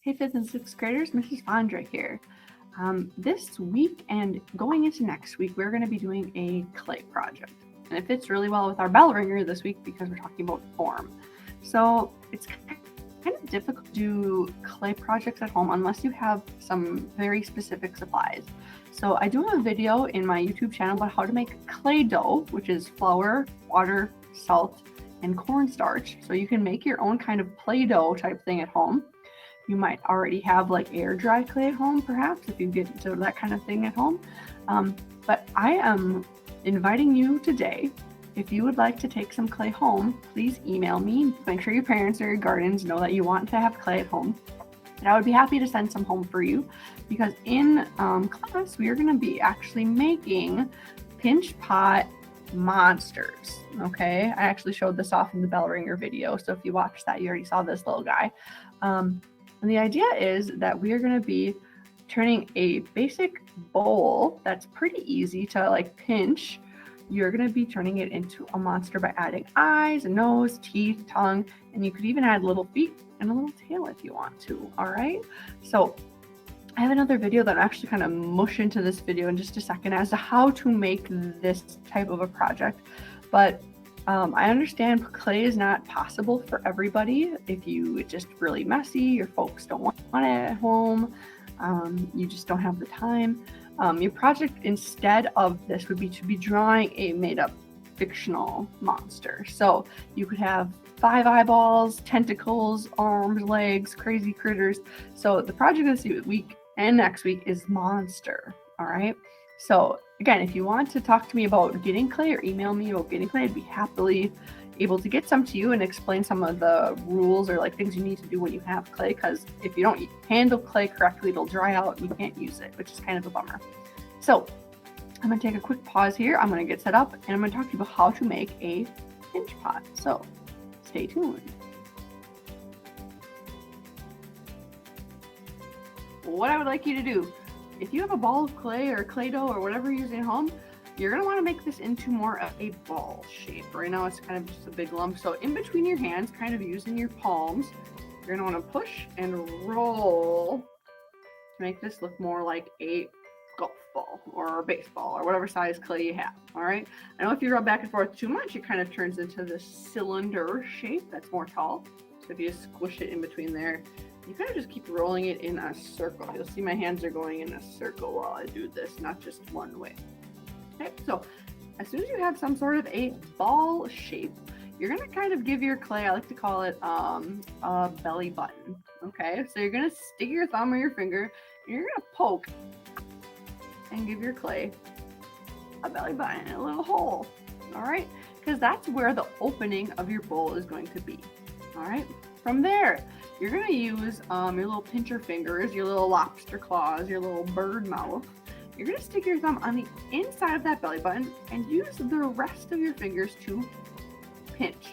Hey, 5th and 6th graders, Mrs. Fondra here. This week and going into next week, we're going to be doing a clay project. And it fits really well with our bell ringer this week because we're talking about form. So it's kind of difficult to do clay projects at home unless you have some very specific supplies. So I do have a video in my YouTube channel about how to make clay dough, which is flour, water, salt, and cornstarch. So you can make your own kind of Play-Doh type thing at home. You might already have like air dry clay at home, perhaps, if you get into that kind of thing at home. But I am inviting you today. If you would like to take some clay home, please email me. Make sure your parents or your guardians know that you want to have clay at home. And I would be happy to send some home for you because in class, we are going to be actually making pinch pot monsters. Okay, I actually showed this off in the bell ringer video. So if you watched that, you already saw this little guy. And the idea is that we are going to be turning a basic bowl that's pretty easy to like pinch. You're going to be turning it into a monster by adding eyes, a nose, teeth, tongue, and you could even add little feet and a little tail if you want to. All right. So I have another video that I'm actually kind of mush into this video in just a second as to how to make this type of a project. But I understand clay is not possible for everybody. It's just really messy, your folks don't want it at home, you just don't have the time. Your project instead of this would be to be drawing a made-up fictional monster. So you could have 5 eyeballs, tentacles, arms, legs, crazy critters. So the project this week and next week is monster. All right. So again, if you want to talk to me about getting clay or email me about getting clay, I'd be happily able to get some to you and explain some of the rules or like things you need to do when you have clay. Because if you don't handle clay correctly, it'll dry out and you can't use it, which is kind of a bummer. So I'm going to take a quick pause here. I'm going to get set up and I'm going to talk to you about how to make a pinch pot. So stay tuned. What I would like you to do, if you have a ball of clay or clay dough or whatever you're using at home, you're going to want to make this into more of a ball shape. Right now it's kind of just a big lump. So in between your hands, kind of using your palms, you're going to want to push and roll to make this look more like a golf ball or a baseball or whatever size clay you have. All right. I know if you rub back and forth too much, it kind of turns into this cylinder shape that's more tall. So if you squish it in between there, you kind of just keep rolling it in a circle. You'll see my hands are going in a circle while I do this, not just one way. Okay, so as soon as you have some sort of a ball shape, you're going to kind of give your clay, I like to call it a belly button. Okay, so you're going to stick your thumb or your finger, and you're going to poke and give your clay a belly button, a little hole. All right, because that's where the opening of your bowl is going to be. All right, from there, you're going to use your little pincher fingers, your little lobster claws, your little bird mouth. You're going to stick your thumb on the inside of that belly button and use the rest of your fingers to pinch.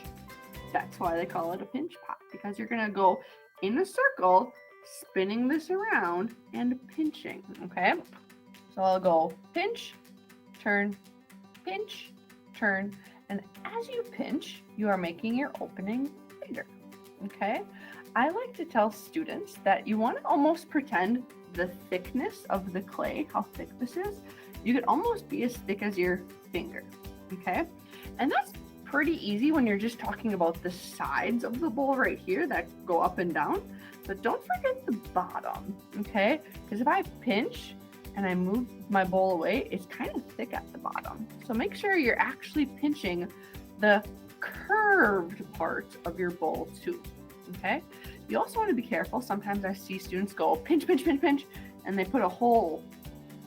That's why they call it a pinch pot, because you're going to go in a circle, spinning this around and pinching. Okay, so I'll go pinch, turn, and as you pinch, you are making your opening bigger. Okay, I like to tell students that you want to almost pretend the thickness of the clay, how thick this is, you could almost be as thick as your finger. Okay, and that's pretty easy when you're just talking about the sides of the bowl right here that go up and down, but don't forget the bottom. Okay, because if I pinch and I move my bowl away, it's kind of thick at the bottom. So make sure you're actually pinching the curved part of your bowl too. Okay, you also want to be careful. Sometimes I see students go pinch, and they put a hole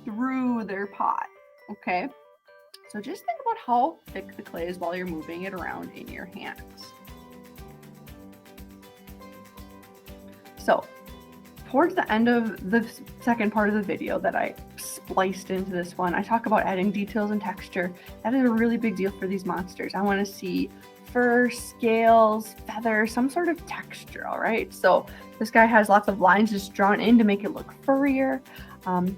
through their pot. Okay, so just think about how thick the clay is while you're moving it around in your hands. So towards the end of the second part of the video that I spliced into this one, I talk about adding details and texture. That is a really big deal for these monsters. I want to see fur, scales, feathers, some sort of texture. All right, so this guy has lots of lines just drawn in to make it look furrier.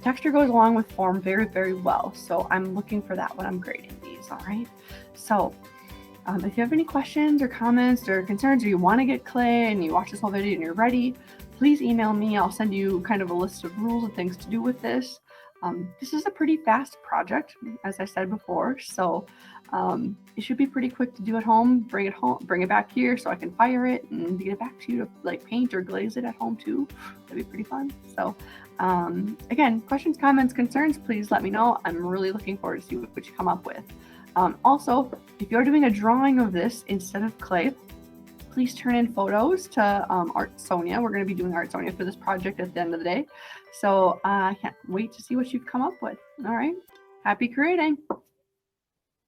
Texture goes along with form very, very well, so I'm looking for that when I'm grading these. All right, so if you have any questions or comments or concerns, or you want to get clay and you watch this whole video and you're ready, please email me. I'll send you kind of a list of rules and things to do with this. This is a pretty fast project, as I said before, so it should be pretty quick to do at home. Bring it back here so I can fire it and get it back to you to like paint or glaze it at home too. That'd be pretty fun. So again, questions, comments, concerns, please let me know. I'm really looking forward to see what you come up with. Also, if you're doing a drawing of this instead of clay, please turn in photos to Art Sonia. We're going to be doing Art Sonia for this project at the end of the day. So I can't wait to see what you've come up with. All right. Happy creating.